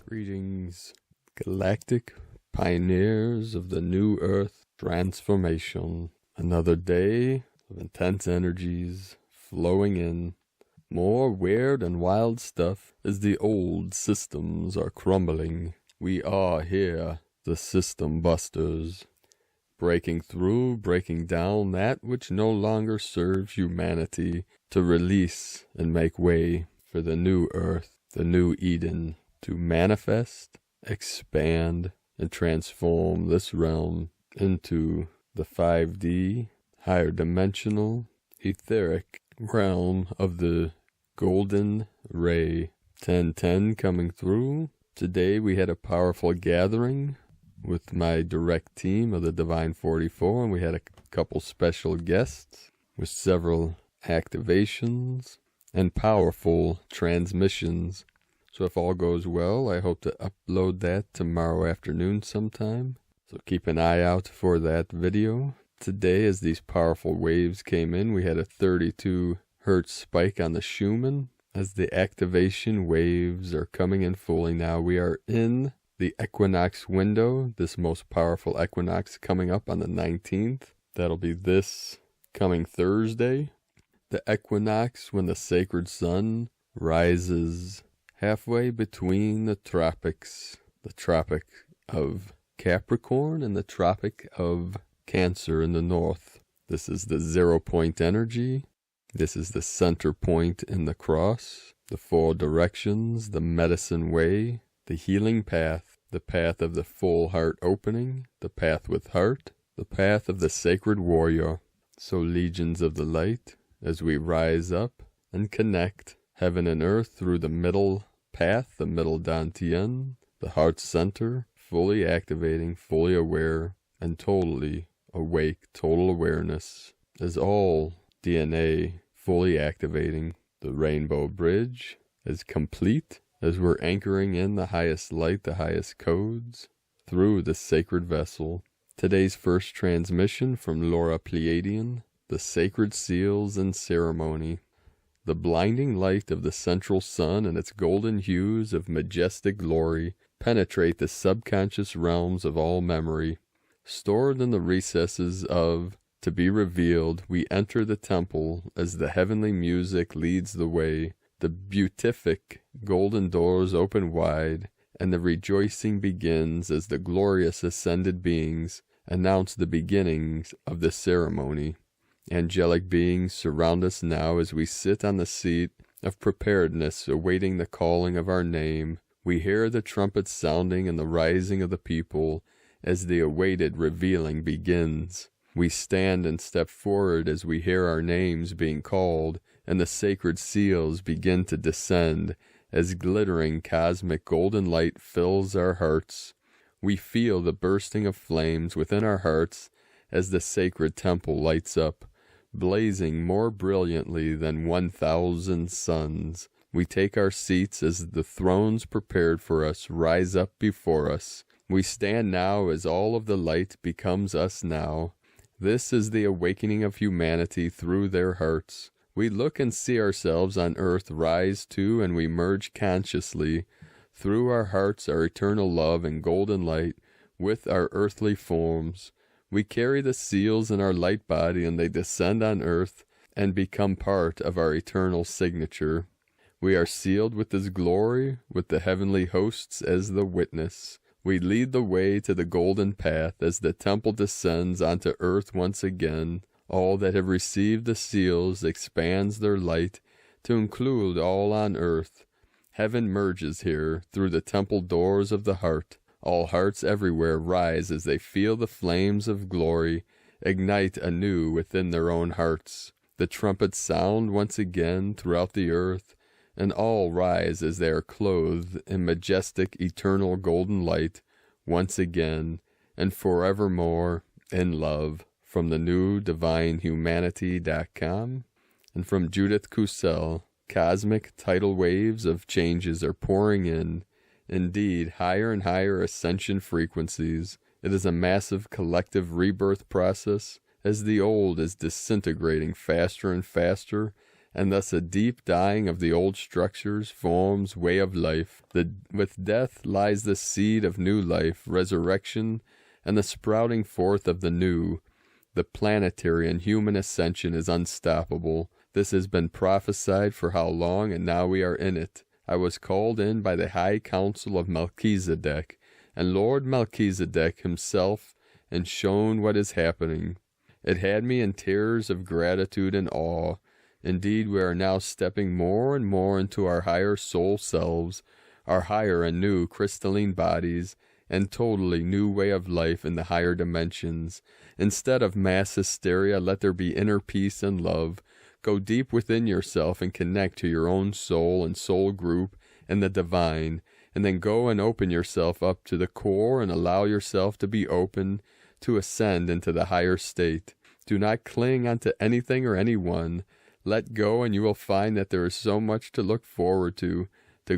Greetings, galactic pioneers of the new Earth transformation. Another day of intense energies flowing in. More weird and wild stuff as the old systems are crumbling. We are here, the system busters. Breaking through, breaking down that which no longer serves humanity, to release and make way for the new Earth, the new Eden, to manifest, expand, and transform this realm into the 5D, higher dimensional, etheric realm of the golden ray. 1010 coming through. Today we had a powerful gathering with my direct team of the Divine 44, and we had a couple special guests with several activations and powerful transmissions. So if all goes well, I hope to upload that tomorrow afternoon sometime. So keep an eye out for that video. Today, as these powerful waves came in, we had a 32 hertz spike on the Schumann. As the activation waves are coming in fully now, we are in the equinox window, this most powerful equinox coming up on the 19th. That'll be this coming Thursday. The equinox when the sacred sun rises halfway between the tropics, the Tropic of Capricorn and the Tropic of Cancer in the north. This is the 0 point energy. This is the center point in the cross, the 4 directions, the medicine way, the healing path, the path of the full heart opening, the path with heart, the path of the sacred warrior. So legions of the light, as we rise up and connect heaven and earth through the middle path, the middle dantian, the heart center, fully activating, fully aware, and totally awake, total awareness, as all DNA fully activating. The rainbow bridge is complete as we're anchoring in the highest light, the highest codes, through the sacred vessel. Today's first transmission from Laura Pleiadian, the sacred seals and ceremony. The blinding light of the central sun and its golden hues of majestic glory penetrate the subconscious realms of all memory. Stored in the recesses of to be revealed, we enter the temple as the heavenly music leads the way. The beatific golden doors open wide, and the rejoicing begins as the glorious ascended beings announce the beginnings of the ceremony. Angelic beings surround us now as we sit on the seat of preparedness, awaiting the calling of our name. We hear the trumpets sounding and the rising of the people as the awaited revealing begins. We stand and step forward as we hear our names being called, and the sacred seals begin to descend as glittering cosmic golden light fills our hearts. We feel the bursting of flames within our hearts as the sacred temple lights up, blazing more brilliantly than 1,000 suns. We take our seats as the thrones prepared for us rise up before us. We stand now as all of the light becomes us now. This is the awakening of humanity through their hearts. We look and see ourselves on earth rise to, and we merge consciously through our hearts, our eternal love and golden light with our earthly forms. We carry the seals in our light body, and they descend on earth and become part of our eternal signature. We are sealed with this glory, with the heavenly hosts as the witness. We lead the way to the golden path as the temple descends onto earth once again. All that have received the seals expands their light to include all on earth. Heaven merges here through the temple doors of the heart. All hearts everywhere rise as they feel the flames of glory ignite anew within their own hearts. The trumpets sound once again throughout the earth, and all rise as they are clothed in majestic eternal golden light once again and forevermore in love. From the new divinehumanity.com and from Judith Kusel, cosmic tidal waves of changes are pouring in. Indeed, higher and higher ascension frequencies. It is a massive collective rebirth process as the old is disintegrating faster and faster and thus a deep dying of the old structures, forms, way of life. With death lies the seed of new life, resurrection, and the sprouting forth of the new. The planetary and human ascension is unstoppable. This has been prophesied for how long, and now we are in it. I was called in by the high council of Melchizedek, and Lord Melchizedek himself, and shown what is happening. It had me in tears of gratitude and awe. Indeed, we are now stepping more and more into our higher soul selves, our higher and new crystalline bodies, and totally new way of life in the higher dimensions. Instead of mass hysteria, let there be inner peace and love. Go deep within yourself and connect to your own soul and soul group and the divine, and then go and open yourself up to the core and allow yourself to be open to ascend into the higher state. Do not cling onto anything or anyone. Let go, and you will find that there is so much to look forward to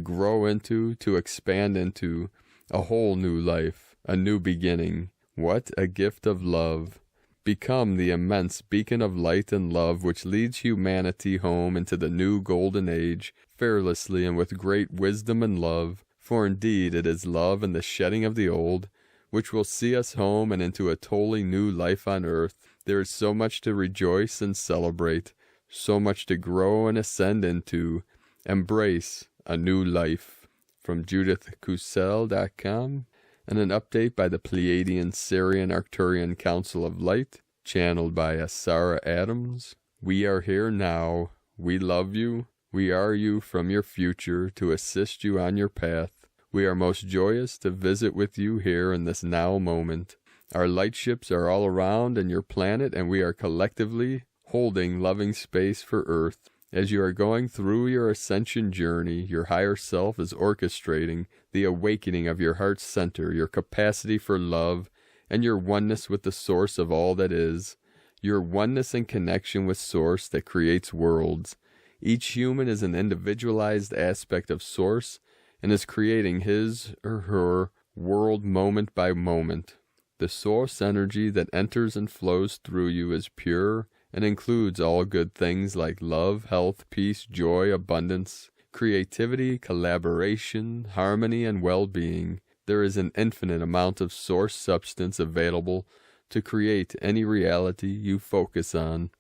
grow into, to expand into, a whole new life, a new beginning. What a gift of love! Become the immense beacon of light and love which leads humanity home into the new golden age, fearlessly and with great wisdom and love. For indeed it is love and the shedding of the old, which will see us home and into a totally new life on earth. There is so much to rejoice and celebrate, so much to grow and ascend into. Embrace a new life. From JudithCusel.com, and an update by the Pleiadian Syrian Arcturian Council of Light, channeled by Asara Adams. We are here now. We love you. We are you from your future to assist you on your path. We are most joyous to visit with you here in this now moment. Our light ships are all around in your planet, and we are collectively holding loving space for Earth. As you are going through your ascension journey, your higher self is orchestrating the awakening of your heart's center, your capacity for love, and your oneness with the source of all that is, your oneness and connection with source that creates worlds. Each human is an individualized aspect of source and is creating his or her world moment by moment. The source energy that enters and flows through you is pure and includes all good things like love, health, peace, joy, abundance, creativity, collaboration, harmony, and well-being. There is an infinite amount of source substance available to create any reality you focus on.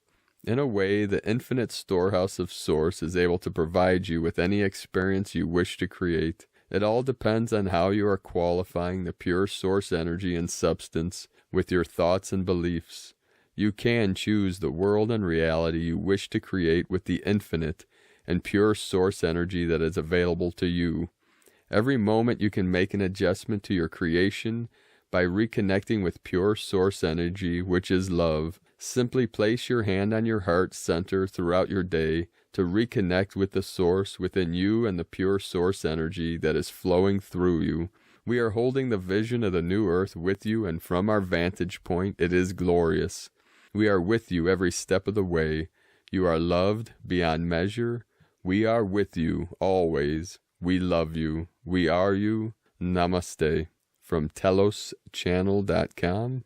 In a way, the infinite storehouse of source is able to provide you with any experience you wish to create. It all depends on how you are qualifying the pure source energy and substance with your thoughts and beliefs. You can choose the world and reality you wish to create with the infinite and pure source energy that is available to you. Every moment you can make an adjustment to your creation by reconnecting with pure source energy, which is love. Simply place your hand on your heart center throughout your day to reconnect with the source within you and the pure source energy that is flowing through you. We are holding the vision of the new earth with you, and from our vantage point it is glorious. We are with you every step of the way. You are loved beyond measure. We are with you always. We love you. We are you. Namaste. From TelosChannel.com.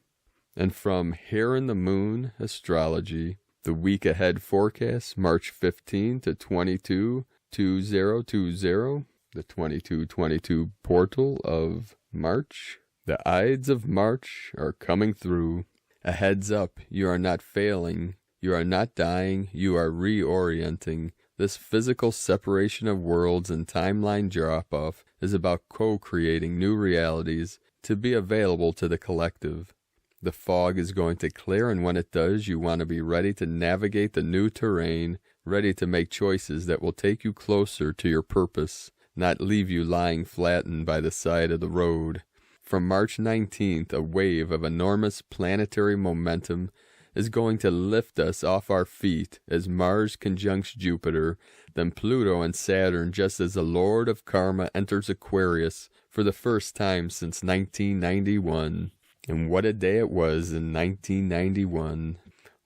And from Here in the Moon Astrology, the week ahead forecast, March 15 to 22, 2020, the 2222 portal of March. The Ides of March are coming through. A heads up, you are not failing, you are not dying, you are reorienting. This physical separation of worlds and timeline drop-off is about co-creating new realities to be available to the collective. The fog is going to clear, and when it does, you want to be ready to navigate the new terrain, ready to make choices that will take you closer to your purpose, not leave you lying flattened by the side of the road. From March 19th, a wave of enormous planetary momentum is going to lift us off our feet as Mars conjuncts Jupiter, then Pluto and Saturn, just as the Lord of Karma enters Aquarius for the first time since 1991. And what a day it was in 1991.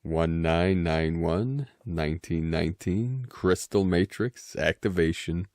1991, 1919, Crystal Matrix activation.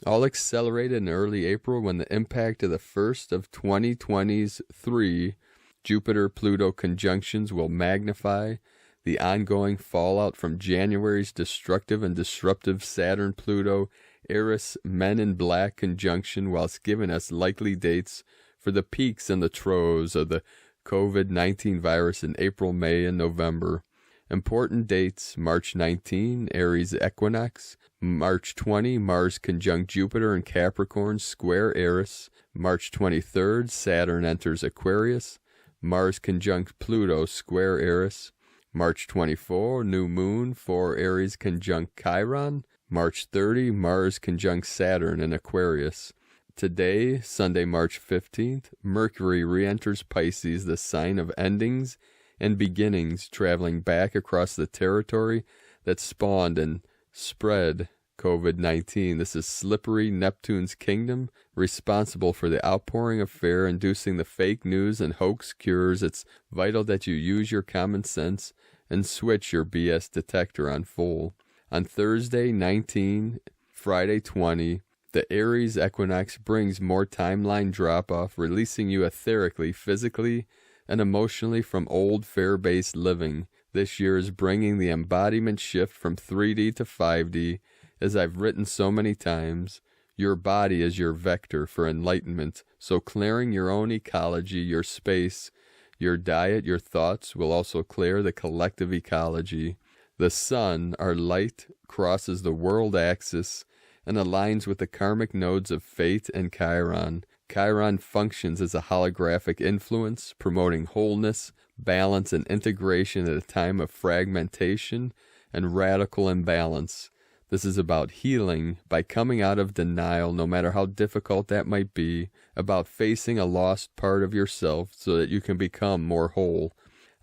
All accelerated in early April when the impact of the first of 2020's 3 Jupiter-Pluto conjunctions will magnify the ongoing fallout from January's destructive and disruptive Saturn-Pluto Eris Men in Black conjunction, whilst giving us likely dates for the peaks and the troughs of the COVID-19 virus in April, May, and November. Important dates: March 19, Aries equinox; March 20, Mars conjunct Jupiter in Capricorn, square Eris; March 23rd, Saturn enters Aquarius; Mars conjunct Pluto, square Eris; March 24, new moon, 4 Aries conjunct Chiron; March 30, Mars conjunct Saturn in Aquarius. Today, Sunday, March 15th, Mercury re-enters Pisces, the sign of endings and beginnings, traveling back across the territory that spawned and spread COVID-19. This is slippery Neptune's kingdom, responsible for the outpouring of fear, inducing the fake news and hoax cures. It's vital that you use your common sense and switch your BS detector on full. On Thursday, 19, Friday, 20, the Aries equinox brings more timeline drop-off, releasing you etherically, physically, and emotionally from old fear-based living. This year is bringing the embodiment shift from 3D to 5D. As I've written so many times, your body is your vector for enlightenment, so clearing your own ecology, your space, your diet, your thoughts will also clear the collective ecology. The sun, our light, crosses the world axis and aligns with the karmic nodes of fate and Chiron. Chiron functions as a holographic influence, promoting wholeness, balance, and integration at a time of fragmentation and radical imbalance. This is about healing by coming out of denial, no matter how difficult that might be, about facing a lost part of yourself so that you can become more whole.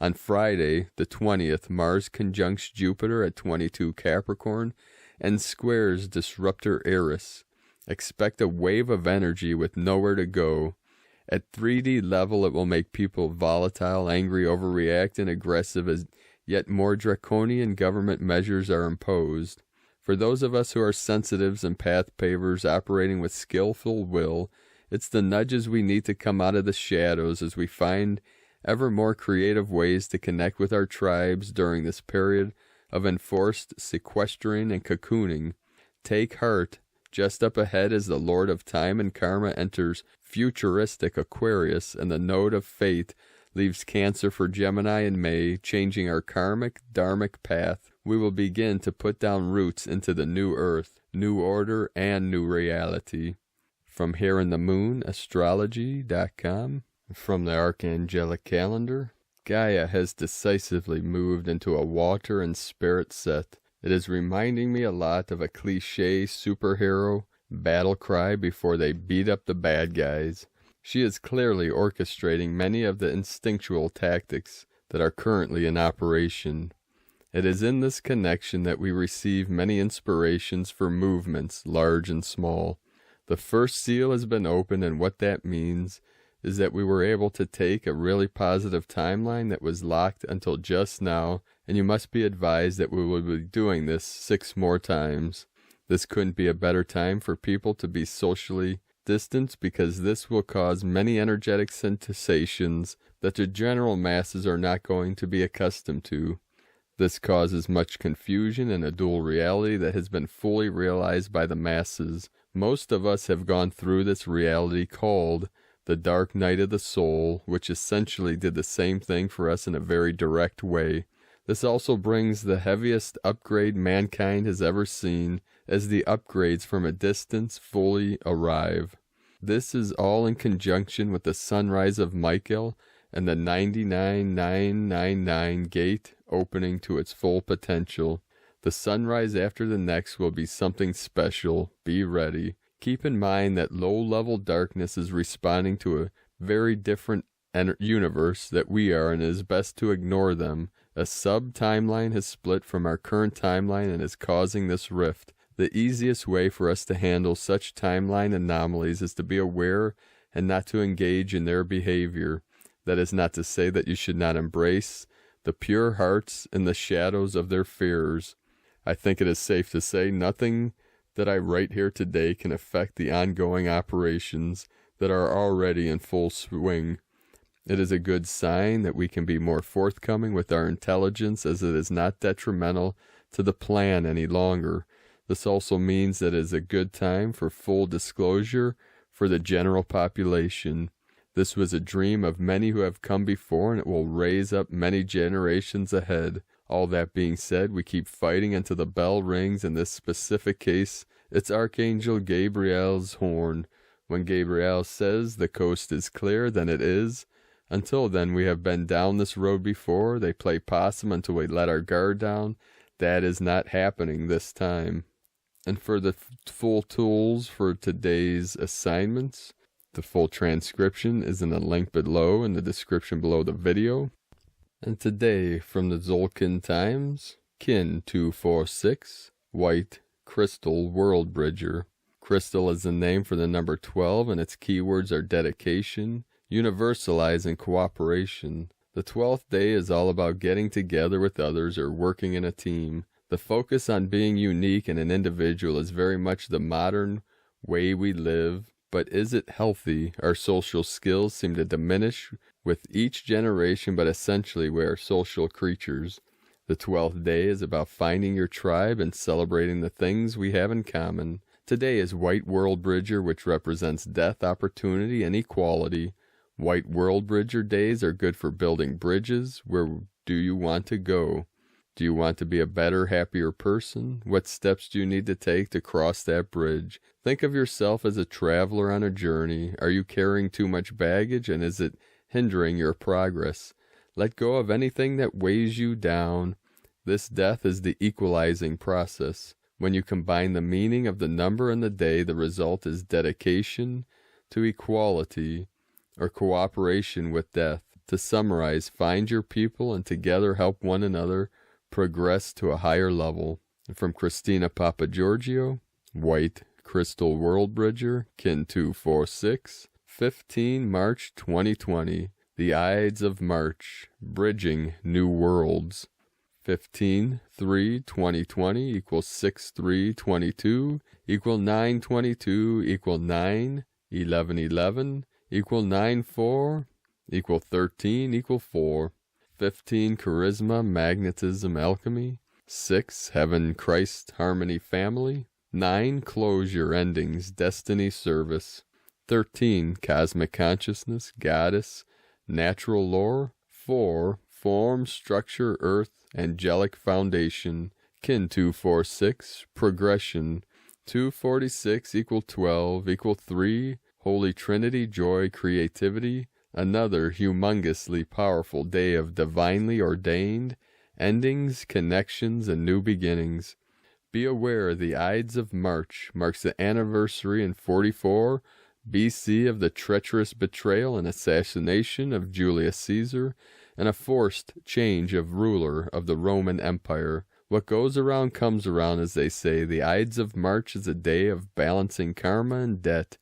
On Friday, the 20th, Mars conjuncts Jupiter at 22 Capricorn and squares disruptor Eris. Expect a wave of energy with nowhere to go. At 3D level, it will make people volatile, angry, overreact, and aggressive as yet more draconian government measures are imposed. For those of us who are sensitives and path pavers operating with skillful will, it's the nudges we need to come out of the shadows as we find ever more creative ways to connect with our tribes during this period of enforced sequestering and cocooning. Take heart. Just up ahead as the Lord of Time and Karma enters futuristic Aquarius, and the node of fate leaves Cancer for Gemini in May, changing our karmic, dharmic path. We will begin to put down roots into the new earth, new order, and new reality. From Here in the Moon, astrology.com. From the Archangelic Calendar, Gaia has decisively moved into a water and spirit set. It is reminding me a lot of a cliché superhero battle cry before they beat up the bad guys. She is clearly orchestrating many of the instinctual tactics that are currently in operation. It is in this connection that we receive many inspirations for movements, large and small. The first seal has been opened, and what that means is that we were able to take a really positive timeline that was locked until just now, and you must be advised that we will be doing this 6 more times. This couldn't be a better time for people to be socially distanced, because this will cause many energetic sensations that the general masses are not going to be accustomed to. This causes much confusion and a dual reality that has been fully realized by the masses. Most of us have gone through this reality called the dark night of the soul, which essentially did the same thing for us in a very direct way. This also brings the heaviest upgrade mankind has ever seen, as the upgrades from a distance fully arrive. This is all in conjunction with the sunrise of Michael and the 99999 gate opening to its full potential. The sunrise after the next will be something special. Be ready. Keep in mind that low-level darkness is responding to a very different universe that we are, and it is best to ignore them. A sub-timeline has split from our current timeline and is causing this rift. The easiest way for us to handle such timeline anomalies is to be aware and not to engage in their behavior. That is not to say that you should not embrace the pure hearts in the shadows of their fears. I think it is safe to say nothing that I write here today can affect the ongoing operations that are already in full swing. It is a good sign that we can be more forthcoming with our intelligence, as it is not detrimental to the plan any longer. This also means that it is a good time for full disclosure for the general population. This was a dream of many who have come before, and it will raise up many generations ahead. All that being said, we keep fighting until the bell rings. In this specific case, it's Archangel Gabriel's horn. When Gabriel says the coast is clear, then it is. Until then, we have been down this road before. They play possum until we let our guard down. That is not happening this time. And for the full tools for today's assignments, the full transcription is in the link below in the description below the video. And today, from the Zolkin Times, Kin 246, White Crystal Worldbridger. Crystal is the name for the number 12, and its keywords are dedication, universalize, and cooperation. The 12th day is all about getting together with others or working in a team. The focus on being unique and an individual is very much the modern way we live, but is it healthy? Our social skills seem to diminish with each generation, but essentially we are social creatures. The 12th day is about finding your tribe and celebrating the things we have in common. Today is White Worldbridger, which represents death, opportunity, and equality. White Worldbridger days are good for building bridges. Where do you want to go? Do you want to be a better, happier person? What steps do you need to take to cross that bridge? Think of yourself as a traveler on a journey. Are you carrying too much baggage, and is it hindering your progress? Let go of anything that weighs you down. This death is the equalizing process. When you combine the meaning of the number and the day, the result is dedication to equality or cooperation with death. To summarize, find your people and together help one another progress to a higher level. From Christina Papagiorgio, White Crystal Worldbridger, Kin 246, 15 March 2020. The Ides of March, Bridging New Worlds. 15/3/2020 equals 6/3/22 equal 9/22 equal 9 11/11 equal 9/4 equal 13 equal 4. 15 Charisma, Magnetism, Alchemy. 6 Heaven, Christ, Harmony, Family. 9 Closure, Endings, Destiny, Service. 13 Cosmic Consciousness, Goddess, Natural Lore. 4 Form, Structure, Earth, Angelic Foundation. Kin 246, Progression. 246 equal 12 equal 3 Holy Trinity, Joy, Creativity. Another humongously powerful day of divinely ordained endings, connections, and new beginnings. Be aware the Ides of March marks the anniversary in 44 BC of the treacherous betrayal and assassination of Julius Caesar, and a forced change of ruler of the Roman Empire. What goes around comes around, as they say. The Ides of March is a day of balancing karma and debt.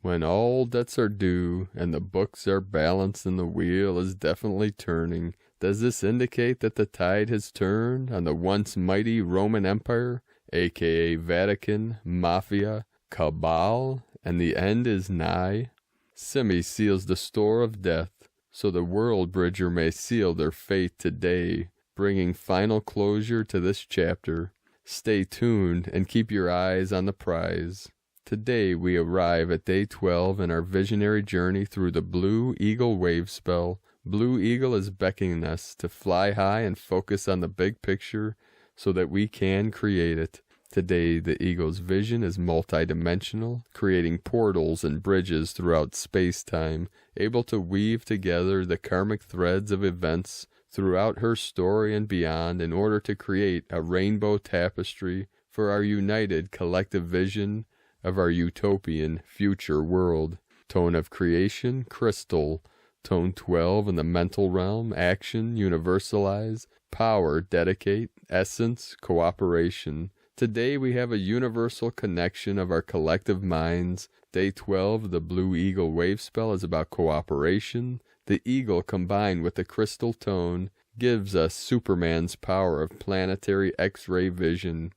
When all debts are due and the books are balanced and the wheel is definitely turning, does this indicate that the tide has turned on the once mighty Roman Empire, aka Vatican, Mafia, Cabal, and the end is nigh? Simi seals the store of death, so the Worldbridger may seal their fate today, bringing final closure to this chapter. Stay tuned and keep your eyes on the prize. Today we arrive at day 12 in our visionary journey through the Blue Eagle wave spell. Blue Eagle is beckoning us to fly high and focus on the big picture so that we can create it. Today the Eagle's vision is multidimensional, creating portals and bridges throughout space-time, able to weave together the karmic threads of events throughout her story and beyond in order to create a rainbow tapestry for our united collective vision of our utopian future world. Tone of creation, crystal. Tone 12 in the mental realm, action, universalize. Power, dedicate. Essence, cooperation. Today we have a universal connection of our collective minds. Day 12 of the Blue Eagle wave spell is about cooperation. The eagle combined with the crystal tone gives us Superman's power of planetary X-ray vision.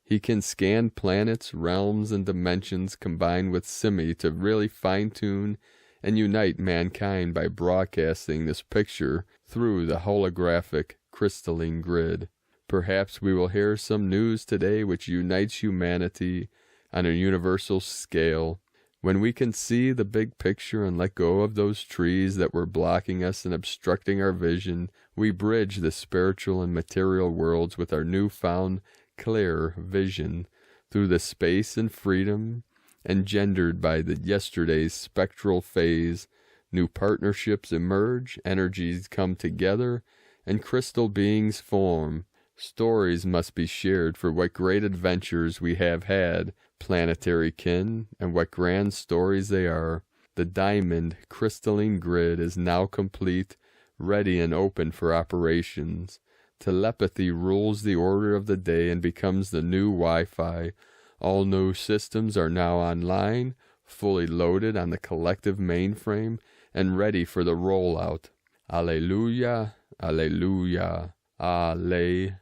He can scan planets, realms, and dimensions combined with Simi to really fine-tune and unite mankind by broadcasting this picture through the holographic crystalline grid. Perhaps we will hear some news today which unites humanity on a universal scale. When we can see the big picture and let go of those trees that were blocking us and obstructing our vision, we bridge the spiritual and material worlds with our newfound clear vision through the space and freedom engendered by the yesterday's spectral phase. New partnerships emerge, energies come together, and crystal beings form. Stories must be shared for what great adventures we have had, planetary kin, and what grand stories they are. The diamond crystalline grid is now complete, ready and open for operations. Telepathy rules the order of the day and becomes the new Wi-Fi. All new systems are now online, fully loaded on the collective mainframe, and ready for the rollout. Alleluia, alleluia, alleluia.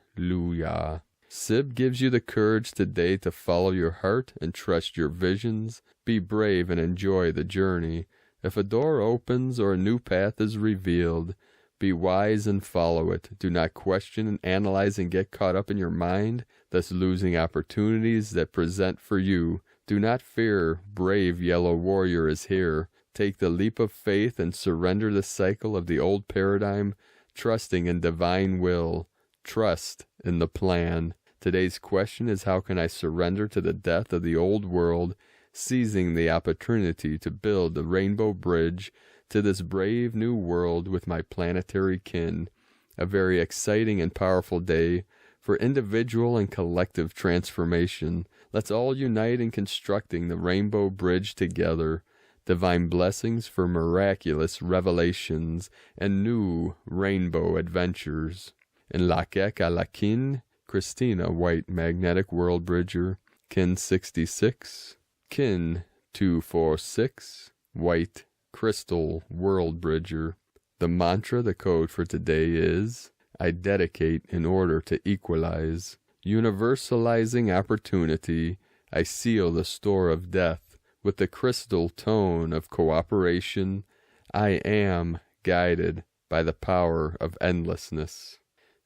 Sib gives you the courage today to follow your heart and trust your visions. Be brave and enjoy the journey. If a door opens or a new path is revealed, be wise and follow it. Do not question and analyze and get caught up in your mind, thus losing opportunities that present for you. Do not fear, brave yellow warrior is here. Take the leap of faith and surrender the cycle of the old paradigm, trusting in divine will. Trust in the plan. Today's question is, how can I surrender to the death of the old world, seizing the opportunity to build the rainbow bridge to this brave new world with my planetary kin? A very exciting and powerful day for individual and collective transformation. Let's all unite in constructing the rainbow bridge together. Divine blessings for miraculous revelations and new rainbow adventures. In Icke a la kin, Christina White Magnetic Worldbridger, kin 66, kin 246, White Crystal Worldbridger. The mantra, the code for today is, I dedicate in order to equalize. Universalizing opportunity, I seal the store of death with the crystal tone of cooperation. I am guided by the power of endlessness.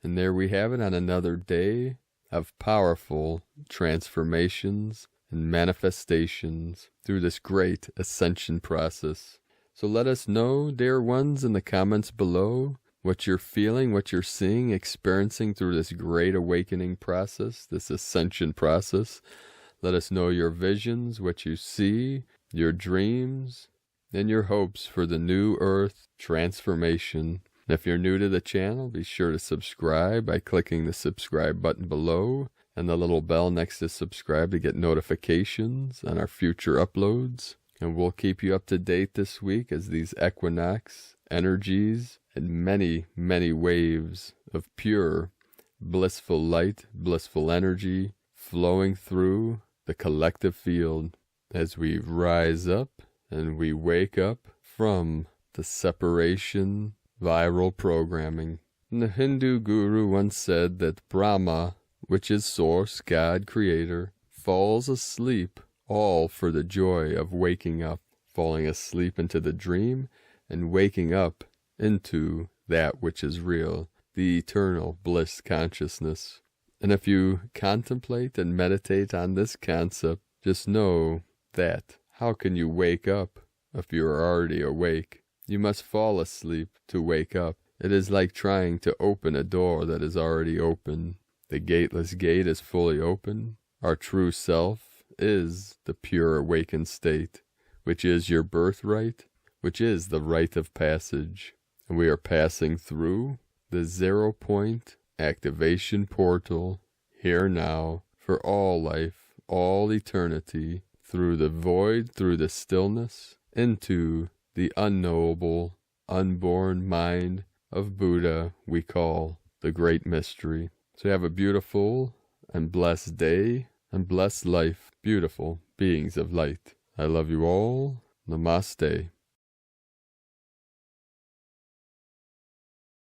And there we have it on another day of powerful transformations and manifestations through this great ascension process. So let us know, dear ones, in the comments below what you're feeling, what you're seeing, experiencing through this great awakening process, this ascension process. Let us know your visions, what you see, your dreams, and your hopes for the new earth transformation. And if you're new to the channel, be sure to subscribe by clicking the subscribe button below and the little bell next to subscribe to get notifications on our future uploads. And we'll keep you up to date this week as these equinox energies and many, many waves of pure, blissful light, blissful energy flowing through the collective field as we rise up and we wake up from the separation viral programming. And the Hindu guru once said that Brahma, which is source, God, creator, falls asleep all for the joy of waking up, falling asleep into the dream and waking up into that which is real, the eternal bliss consciousness. And if you contemplate and meditate on this concept, just know that how can you wake up if you are already awake? You must fall asleep to wake up. It is like trying to open a door that is already open. The gateless gate is fully open. Our true self is the pure awakened state, which is your birthright, which is the rite of passage. And we are passing through the 0 point activation portal here now for all life, all eternity, through the void, through the stillness, into the unknowable, unborn mind of Buddha we call the Great Mystery. So have a beautiful and blessed day and blessed life, beautiful beings of light. I love you all. Namaste.